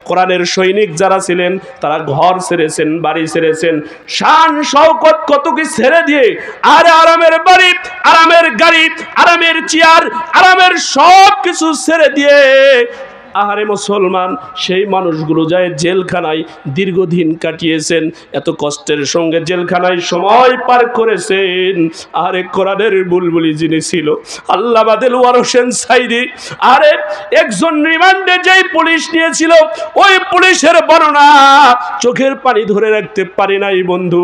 কোরআনের সৈনিক যারা ছিলেন তারা ঘর ছেড়েছেন, বাড়ি ছেড়েছেন, শান শওকত কত কি ছেড়ে দিয়ে আর আরামের বাড়ি, আরামের গাড়ি, আরামের চেয়ার, আরামের সব কিছু ছেড়ে দিয়ে আহারে মুসলমান সেই মানুষগুলো যায় জেলখানায় দীর্ঘদিন কাটিয়েছেন, এত কষ্টের সঙ্গে জেলখানায় সময় পার করেছেন। আরে কোরআনের বুলবুলি যিনি ছিল আল্লামা দেলওয়ার হোসেন সাইদি, আরে একজন রিমান্ডে যেই পুলিশ নিয়েছিল ওই পুলিশের বর্ণনা চোখের পানি ধরে রাখতে পারি নাই বন্ধু।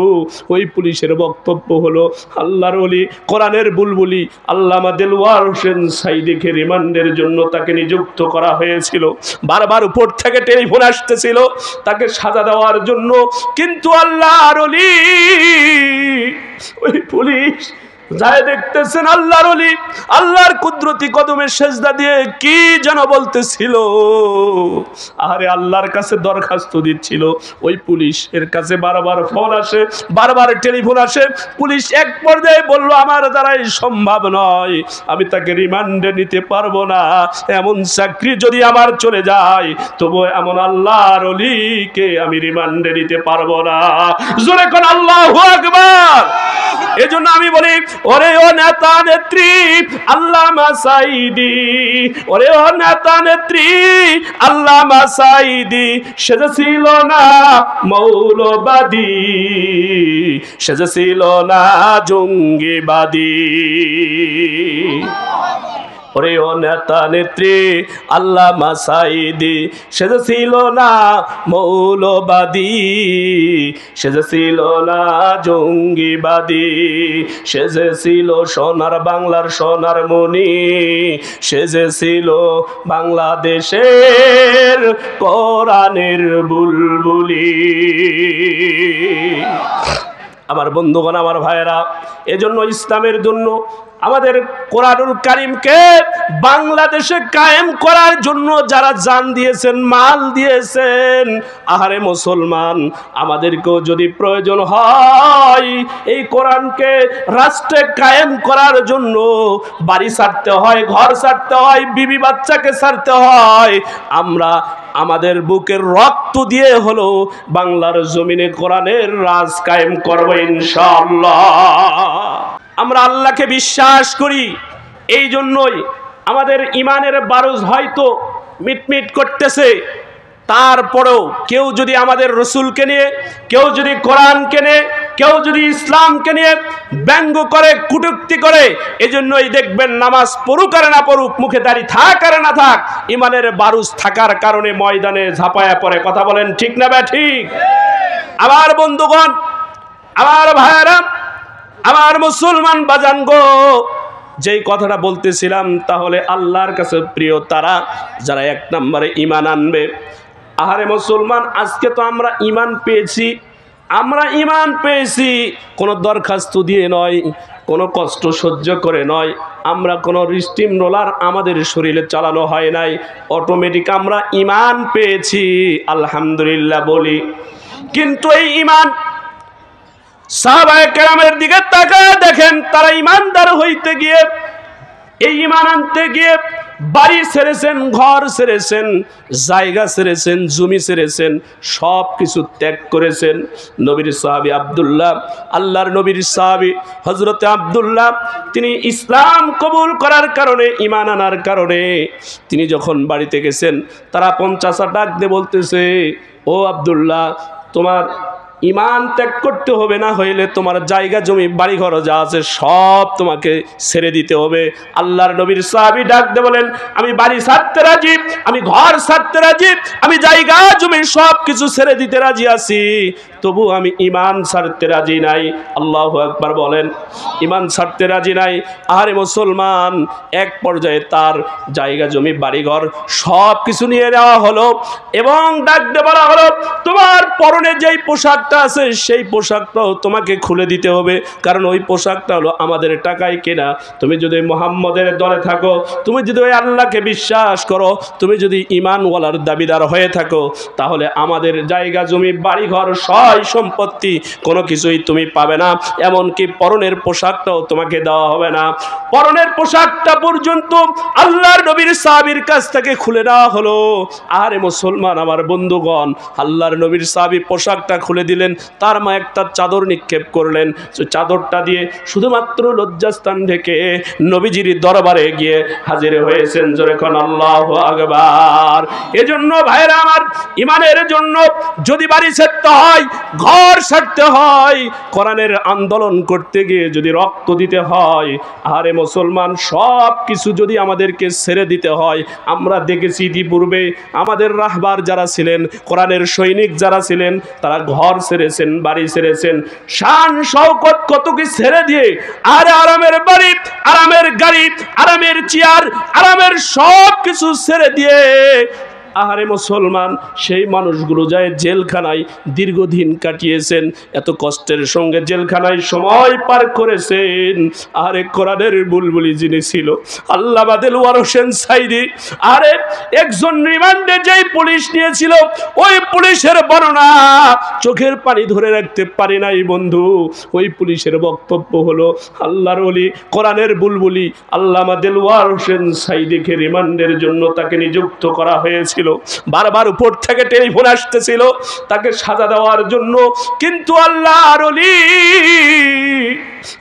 ওই পুলিশের বক্তব্য হলো আল্লাহর ওলি কোরআনের বুলবুলি আল্লামা দেলওয়ার হোসেন সাইদিকে রিমান্ডের জন্য তাকে নিযুক্ত করা হয়েছিল। বারবার উপর থেকে টেলিফোন আসতেছিল তাকে সাজা দেওয়ার জন্য, কিন্তু আল্লাহর ওলি ওই পুলিশ যায় দেখতেছেন আল্লাহর ওলি আল্লাহর কুদরতি কদমে সেজদা দিয়ে কি যেন বলতেছিল। আরে আল্লাহর কাছে দরখাস্ত দিচ্ছিল। ওই পুলিশের কাছে বারবার ফোন আসে, বারবার টেলিফোন আসে। পুলিশ এক পর্যায়ে বলল আমার দ্বারাই সম্ভব নয়, আমি তাকে রিমান্ডে নিতে পারবো না। এমন চাকরি যদি আমার চলে যায় তবু এমন আল্লাহর ওলিকে আমি রিমান্ডে নিতে পারবো না। জোরে কোন আল্লাহু আকবার। এজন্য আমি বলি ওরে ও নেতা নেত্রী আল্লামা সাইদি, ওরে ও নেতা নেত্রী আল্লামা সাইদি সেজেছিল না মৌলবাদী, সেজেছিল না জঙ্গিবাদী। ওরে ও নেতা নেত্রী আল্লামা সাইদি সেজেছিল না মৌলবাদী, সেজেছিল না জঙ্গিবাদী, সেজেছিল সোনার বাংলার সোনার মণি, সেজেছিল বাংলাদেশের কোরআনের বুলবুলি। আমার বন্ধুগণ, আমার ভাইয়েরা, এজন্য ইসলামের জন্য আমাদের কোরআনুল কারীমকে বাংলাদেশে কায়েম করার জন্য যারা জান দিয়েছেন, মাল দিয়েছেন, আহারে মুসলমান, আমাদেরকেও যদি প্রয়োজন হয় এই কোরআনকে রাষ্ট্রে কায়েম করার জন্য বাড়ি ছাড়তে হয়, ঘর ছাড়তে হয়, বিবি বাচ্চাকে ছাড়তে হয়, আমরা আমাদের বুকের রক্ত দিয়ে হলো বাংলার জমিনে কোরআনের রাজ কায়েম করব ইনশাআল্লাহ। আমরা আল্লাহকে বিশ্বাস করি, এই জন্যই আমাদের ইমানের বারুজ হয়তো মিটমিট করতেছে, তারপরেও কেউ যদি আমাদের রসুলকে নিয়ে, কেউ যদি কোরআনকে নিয়ে, কেউ যদি ইসলামকে নিয়ে ব্যঙ্গ করে, কটূক্তি করে, এজন্যই দেখবেন নামাজ পড়ুক আর না পড়ুক, মুখে দাড়ি থাক আর না থাক, ইমানের বারুজ থাকার কারণে ময়দানে ঝাঁপায়া পড়ে। কথা বলেন ঠিক না বা ঠিক? আমার বন্ধুগণ, আমার ভাইয়েরা, আমার মুসলমান বাজান গো, যেই কথাটা বলতেছিলাম, তাহলে আল্লাহর কাছে প্রিয় তারা যারা এক নম্বরে ঈমান আনবে। আহারে মুসলমান, আজকে তো আমরা ঈমান পেয়েছি, আমরা ঈমান পেয়েছি কোনো দরখাস্ত দিয়ে নয়, কোনো কষ্ট সহ্য করে নয়, আমরা কোনো স্টিম রোলার আমাদের শরীরে চালানো হয় নাই, অটোমেটিক আমরা ঈমান পেয়েছি, আলহামদুলিল্লাহ বলি। কিন্তু এই ঈমান সাহাবায়ে কেরামের দিকে তাকায় দেখেন, তারা ঈমানদার হইতে গিয়ে, এই ঈমান আনতে গিয়ে বাড়ি ছেড়েছেন, ঘর ছেড়েছেন, জায়গা ছেড়েছেন, জমি ছেড়েছেন, সব কিছু ত্যাগ করেছেন। নবীর সাহাবী আব্দুল্লাহ, আল্লাহর নবীর সাহাবী হযরতে আব্দুল্লাহ, তিনি ইসলাম কবুল করার কারণে, ঈমান আনার কারণে তিনি যখন বাড়িতে গেছেন, তারা 50 ডাক দিয়ে বলতেছে, ও আব্দুল্লাহ, তোমার ঈমান ত্যাগ করতে হবে, না হইলে তোমার জায়গা জমি বাড়িঘর যা আছে সব তোমাকে ছেড়ে দিতে হবে। আল্লাহর নবীর সাহাবী ডাক দিয়ে বলেন, আমি বাড়ি ছাড়তে রাজি, আমি ঘর ছাড়তে রাজি, আমি জায়গা জমি সব কিছু ছেড়ে দিতে রাজি আছি, তবু আমি ঈমান ছাড়তে রাজি নাই। আল্লাহু আকবার বলেন, ঈমান ছাড়তে রাজি নাই। আরে মুসলমান, এক পর্যায়ে তার জায়গা জমি বাড়িঘর সব কিছু নিয়ে নেওয়া হলো এবং ডাক দিয়ে বলা হলো, তোমার পরনে যেই পোশাকটা পোশাকটা আছে সেই পোশাকটাও তোমাকে খুলে দিতে হবে, কারণ ওই পোশাকটা হলো আমাদের টাকায় কেনা। তুমি যদি মুহাম্মদের দলে থাকো, তুমি যদি ওই আল্লাহকে বিশ্বাস করো, তুমি যদি ঈমানওয়ালার দাবিদার হয়ে থাকো, তাহলে আমাদের জায়গা জমি বাড়িঘর সয় সম্পত্তি কোনো কিছুই তুমি পাবে না, এমনকি পরনের পোশাকটাও তোমাকে দেওয়া হবে না। পরনের পোশাকটা পর্যন্ত আল্লাহর নবীর সাহাবীর কাছ থেকে খুলে দেওয়া হলো। আরে মুসলমান আমার বন্ধুগণ, আল্লাহর নবীর সাহাবী পোশাকটা খুলে দিলেন, তার মা একটা চাদর নিক্ষেপ করলেন, চাদরটা দিয়ে শুধুমাত্র লজ্জাস্থান থেকে নবীজির দরবারে গিয়ে হাজির হয়েছেন। জোরে কোন আল্লাহু আকবার। এজন্য ভাইরা আমার, ইমানের জন্য যদি বাড়ি ছাড়তে হয়, ঘর ছাড়তে হয়, কোরআনের আন্দোলন করতে গিয়ে যদি রক্ত দিতে হয়, আরে মুসলমান সব কিছু যদি আমাদেরকে ছেড়ে দিতে হয়, আমরা দেখেছি ইতিপূর্বে আমাদের রাহবার যারা ছিলেন, কোরআনের সৈনিক যারা ছিলেন, তারা ঘর ছেড়েছেন, বাড়ি ছেড়েছেন, শান শওকত কত কি ছেড়ে দিয়ে আর আরামের বাড়ি, আরামের গাড়ি, আরামের চেয়ার, আরামের সব কিছু ছেড়ে দিয়ে আহারে মুসলমান সেই মানুষগুলো যায় জেলখানায় দীর্ঘদিন কাটিয়েছেন, এত কষ্টের সঙ্গে জেলখানায় সময় পার করেছেন। আরে কোরআনের বুলবুলি যিনি ছিল আল্লামা দেলওয়ার হোসেন সাইদি, আরে একজন রিমান্ডে যেই পুলিশ নিয়েছিল, ওই পুলিশের বর্ণনা চোখের পানি ধরে রাখতে পারি নাই বন্ধু। ওই পুলিশের বক্তব্য হলো আল্লাহর ওলি কোরআনের বুলবুলি আল্লামা দেলওয়ার হোসেন সাইদিকে রিমান্ডের জন্য তাকে নিযুক্ত করা হয়েছিল। বারবার উপর থেকে টেলিফোন আসতেছিল তাকে সাজা দেওয়ার জন্য, কিন্তু আল্লাহর ওলি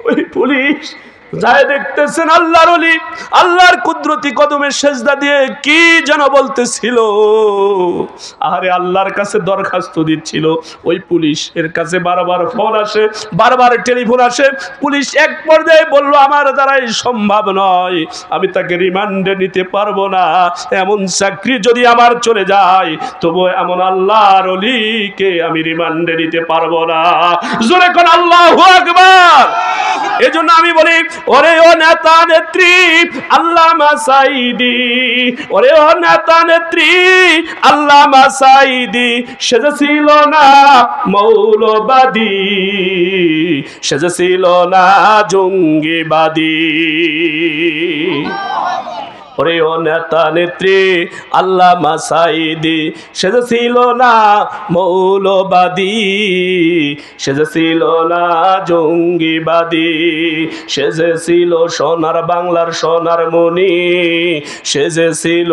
ওই পুলিশ যায় দেখতেছেন আল্লাহর ওলি আল্লাহর কুদরতি কদমে সেজদা দিয়ে কি যেন বলতেছিল, আরে আল্লাহর কাছে দরখাস্ত দিচ্ছিল। ওই পুলিশের কাছে বারবার ফোন আসে, বারবার টেলিফোন আসে। পুলিশ এক পর্যায়ে বলল, আমার দ্বারাই সম্ভব নয়, আমি তাকে রিমান্ডে নিতে পারবো না, এমন চাকরি যদি আমার চলে যায় তবু এমন আল্লাহর ওলিকে আমি রিমান্ডে নিতে পারবো না। জোরে কোন আল্লাহু আকবার। এজন্য আমি বলি, ওরে ও নেতা নেত্রী আল্লামা সাইদি, ওরে ও নেতা নেত্রী আল্লামা সাইদি, সেজেছিল না মৌলবাদী, সেজেছিল না জঙ্গিবাদী। ওরে ও নেতা নেত্রী আল্লামা সাইদি, সেজেছিল না মৌলবাদী, সেজেছিল না জঙ্গিবাদী, সেজেছিল সোনার বাংলার সোনার মণি, সেজেছিল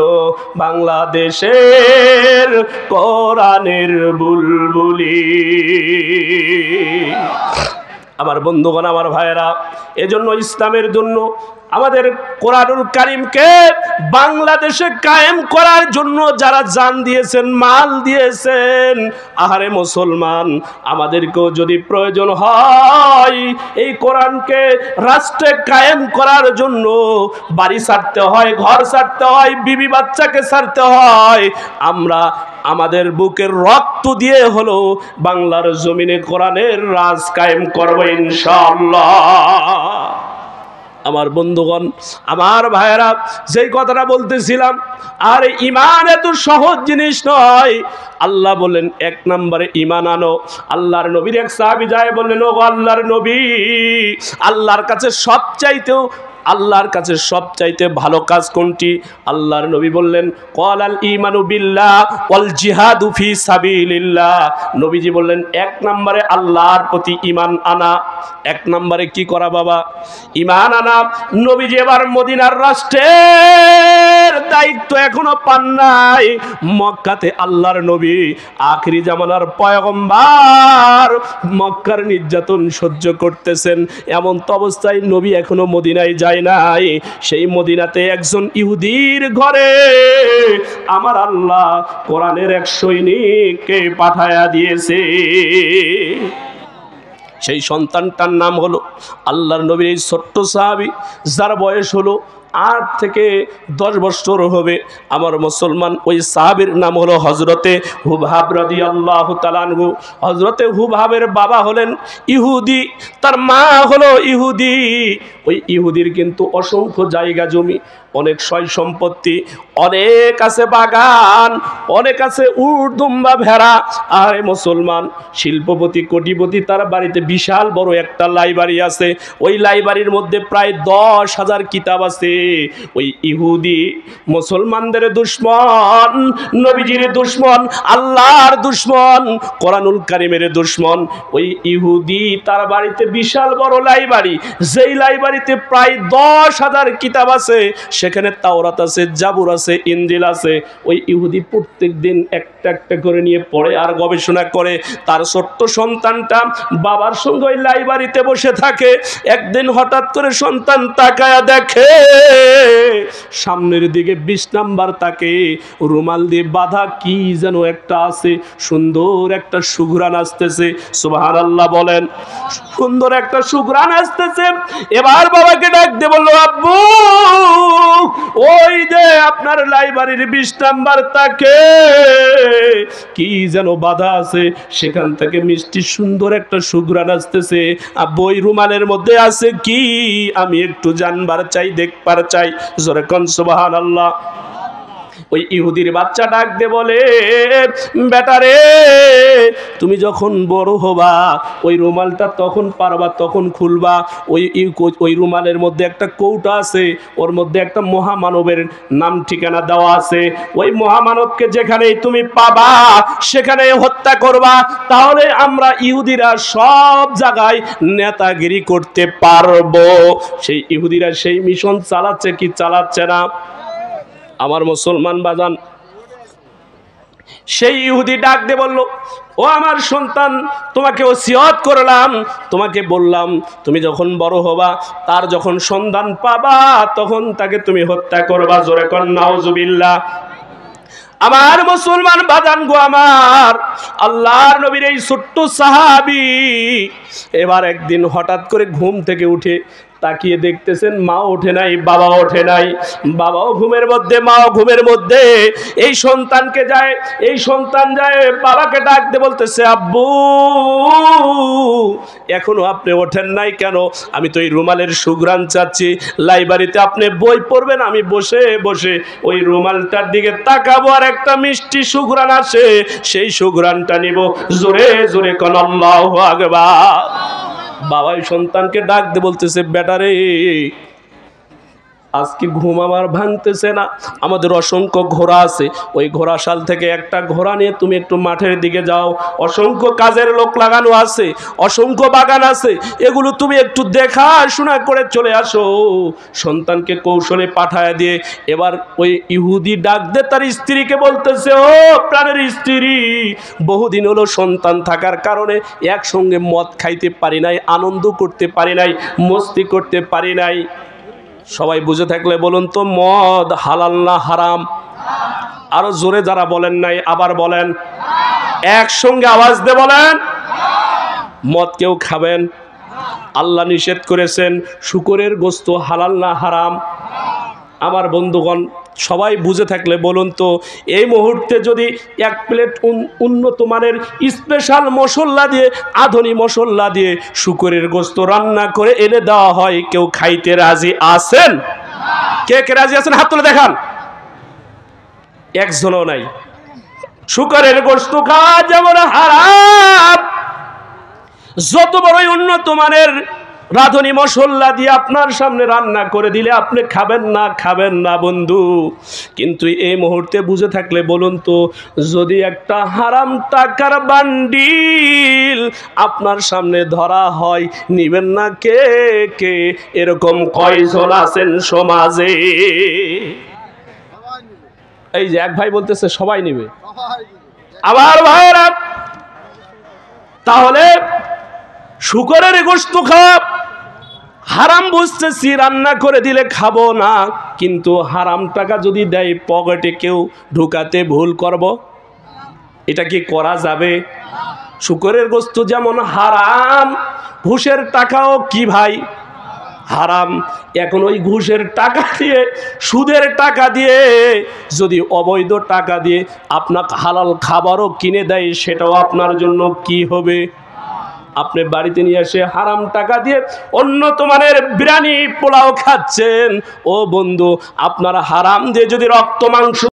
বাংলাদেশের কোরআনের বুলবুলি। আমার বন্ধুগণ, আমার ভাইয়েরা, এজন্য ইসলামের জন্য আমাদের কোরআনুল কারীমকে বাংলাদেশে কায়েম করার জন্য যারা জান দিয়েছেন, মাল দিয়েছেন, আহারে মুসলমান, আমাদেরকেও যদি প্রয়োজন হয় এই কোরআনকে রাষ্ট্রে কায়েম করার জন্য বাড়ি ছাড়তে হয়, ঘর ছাড়তে হয়, বিবি বাচ্চাকে ছাড়তে হয়, আমরা আমাদের বুকের রক্ত দিয়ে হলো বাংলার জমিনে কোরআনের রাজ কায়েম করব ইনশাআল্লাহ। আমার বন্ধুগণ, আমার ভাইয়েরা, যেই কথাটা বলতেছিলাম, আর ঈমান এত সহজ জিনিস নয়। আল্লাহ বললেন এক নম্বরে ঈমান আনো। আল্লাহর নবীর এক সাহাবী যায় বললেন, ও আল্লাহর নবী, আল্লাহর কাছে সবচাইতে ভালো কাজ কোনটি? আল্লাহর নবী বললেন, ক্বালাল ঈমানু বিল্লাহ ওয়াল জিহাদু ফি সাবিলিল্লাহ। নবীজি বললেন এক নম্বরে আল্লাহর প্রতি ঈমান আনা। এক নম্বরে কি করা বাবা? ঈমান আনা। নবীজি এবার মদিনার রাষ্ট্রের দায়িত্ব এখনো পান নাই। মক্কাতে আল্লাহর নবী আখিরি জামানার পয়গম্বর মক্কার নির্যাতন সহ্য করতেছেন, এমন তো অবস্থায় নবী এখনো মদিনায় যায় নাই। সেই মদিনাতে একজন ইহুদির ঘরে আমার আল্লাহ কোরআনের এক সৈনিককে পাঠায়া দিয়েছে। সেই সন্তানটার নাম হলো আল্লাহর নবীর এই ছোট্ট সাহাবী, যার বয়স হলো 8 থেকে 10 বছর হবে। আমার মুসলমান ওই সাহাবীর নাম হলো হযরতে হুবহাব রাদিয়াল্লাহু তাআলা আনহু। হযরতে হুবহাবের বাবা হলেন ইহুদি, তার মা হলো ইহুদি। ওই ইহুদির কিন্তু অসংখ্য জায়গা জমি, অনেক সয় সম্পত্তি, অনেক আছে বাগান, অনেক আছে উট দুম্বা ভেড়া। আর মুসলমান শিল্পপতি কোটিপতি, তার বাড়িতে বিশাল বড় একটা লাইব্রেরি আছে। ওই লাইব্রেরির মধ্যে প্রায় 10,000 কিতাব আছে। ওই ইহুদি মুসলমানদের দুশমন, নবীজির দুশমন, আল্লাহর দুশমন, কোরআনুল কারীমের দুশমন। ওই ইহুদি তার বাড়িতে বিশাল বড় লাইব্রেরি, যেই লাইব্রেরিতে প্রায় 10,000 কিতাব আছে। সেখানে তাওরাত আছে, জাবুর আছে, ইনজিল আছে। ওই ইহুদি প্রত্যেক দিন একটা একটা করে নিয়ে পড়ে আর গবেষণা করে। তার ছোট্ট সন্তানটা বাবার সঙ্গে ওই লাইব্রেরিতে বসে থাকে। একদিন হঠাৎ করে সন্তান তাকায়া দেখে সামনের দিকে 20 নাম্বার তাকে রুমাল দিয়ে বাঁধা কি যেন একটা আছে, সুন্দর একটা সুঘ্রাণ আসতেছে। সুবহানাল্লাহ বলেন। সুন্দর একটা সুঘ্রাণ আসতেছে। এবার বাবাকে ডাক দিয়ে বলল, আব্বু ওই যে আপনার লাইব্রেরির 20 নাম্বার তাকে কি যেন বাধা আছে, সেখান থেকে মিষ্টি সুন্দর একটা সুঘ্রাণ আসতেছে। আব্বু ওই রুমালের মধ্যে আছে কি, আমি একটু জানবার চাই, দেখবার চাই। জোরে কোন সুবহানাল্লাহ। ওই ইহুদির বাচ্চা ডাক দে বলে, বেটা রে, তুমি যখন বড় হবা ওই রুমালটা তখন পারবা, তখন খুলবা। ওই রুমালের মধ্যে একটা কৌটা আছে, ওর মধ্যে একটা মহামানবের নাম ঠিকানা দেওয়া আছে। ওই মহামানবকে যেখানেই তুমি পাবা সেখানে হত্যা করবা। তাহলে আমরা ইহুদিরা সব জায়গায় নেতাগিরি করতে পারবো। সেই ইহুদিরা সেই মিশন চালাচ্ছে কি চালাচ্ছে না? আমার মুসলমান বাজান, সেই ইহুদি ডাক দিয়ে বলল, ও আমার সন্তান, তোমাকে ওসিয়ত করলাম, তোমাকে বললাম তুমি যখন বড় হবা, তার যখন সন্ধান পাবা তখন তাকে তুমি হত্যা করবা। জোরে কর নাউজুবিল্লাহ। আমার মুসলমান বাজান গো আমার, আল্লাহর নবীর এই ছোট্ট সাহাবী এবার একদিন হঠাৎ করে ঘুম থেকে উঠে তাকিয়ে দেখতেছেন মা ওঠে নাই, বাবা ওঠে নাই। বাবাও ঘুমের মধ্যে, মাও ঘুমের মধ্যে। এই সন্তান যায় বাবাকে ডাক দিয়ে বলতেছে, আব্বু এখনো আপনি ওঠেন নাই কেন? আমি তো এই রুমালের সুঘ্রাণ চাচ্ছি, লাইব্রেরিতে আপনি বই পড়বেন, আমি বসে বসে ওই রুমালটার দিকে তাকাবো আর একটা মিষ্টি সুঘ্রাণ আসে, সেই সুঘ্রাণটা নিব। জোরে জোরে কোন আল্লাহু আকবার। বাবা সন্তানকে ডাক দিয়ে বলতেছে, বেটা রে, আজকে ঘুম আমার ভাঙতেছে না। আমাদের অসংখ্য ঘোড়া আছে, ওই ঘোড়াশাল থেকে একটা ঘোড়া নিয়ে তুমি একটু মাঠের দিকে যাও। অসংখ্য কাজের লোক লাগানো আছে, অসংখ্য বাগান আছে, এগুলো তুমি একটু দেখাশোনা করে চলে আসো। সন্তানকে কৌশলে পাঠায় দিয়ে এবার ওই ইহুদি ডাক দিয়ে তার স্ত্রীকে বলতেছে, ও প্রাণের স্ত্রী, বহুদিন হলো সন্তান থাকার কারণে একসঙ্গে মদ খাইতে পারি নাই, আনন্দ করতে পারি নাই, মস্তি করতে পারি নাই। সবাই বুঝে থাকলে বলুন তো, মদ হালাল না হারাম? আরো জোরে যারা বলেন নাই আবার বলেন, একসঙ্গে আওয়াজ দিয়ে বলেন। মদ কেউ খাবেন? আল্লাহ নিষেধ করেছেন। শুকরের গোশত হালাল না হারাম? আমার বন্ধুগণ সবাই বুঝে থাকলে বলুন তো, এই মুহূর্তে যদি 1 প্লেট উন্নত মানের স্পেশাল মশলা দিয়ে, আধুনিক মশলা দিয়ে শুকরের গোশত রান্না করে এনে দেওয়া হয়, কেউ খাইতে রাজি আছেন? কে কে রাজি আছেন হাত তুলে দেখান। একজনও নাই। শুকরের গোশত খাওয়া যেমন হারাম, যত বড়ই উন্নত মানের রাঁধুনি মশলা দিয়ে আপনার সামনে রান্না করে দিলে আপনি খাবেন না বন্ধু। কিন্তু এই মুহূর্তে বুঝে থাকলে বলুন তো, যদি একটা হারাম টাকার বান্ডিল আপনার সামনে ধরা হয়, নিবেন না কে কে? এরকম কয়জন আছেন সমাজে? এই যে এক ভাই বলতেছে সবাই নিবে। আবার ভাইরা, তাহলে শুকরের গোশত খাওয়া হারাম বুঝতেছি, রান্না করে দিলে খাবো না, কিন্তু হারাম টাকা যদি দেয় পকেটে কেউ ঢুকাতে ভুল করব? এটা কি করা যাবে? শুকরের গোশত যেমন হারাম, ঘুষের টাকাও কি ভাই হারাম। এখন ওই ঘুষের টাকা দিয়ে, সুদের টাকা দিয়ে, যদি অবৈধ টাকা দিয়ে আপনাকে হালাল খাবারও কিনে দেয়, সেটাও আপনার জন্য কি হবে? আপনি বাড়িতে নিয়ে এসে হারাম টাকা দিয়ে উন্নত মানের বিরিয়ানি পোলাও খাচ্ছেন। ও বন্ধু, আপনার হারাম দিয়ে যদি রক্ত মাংস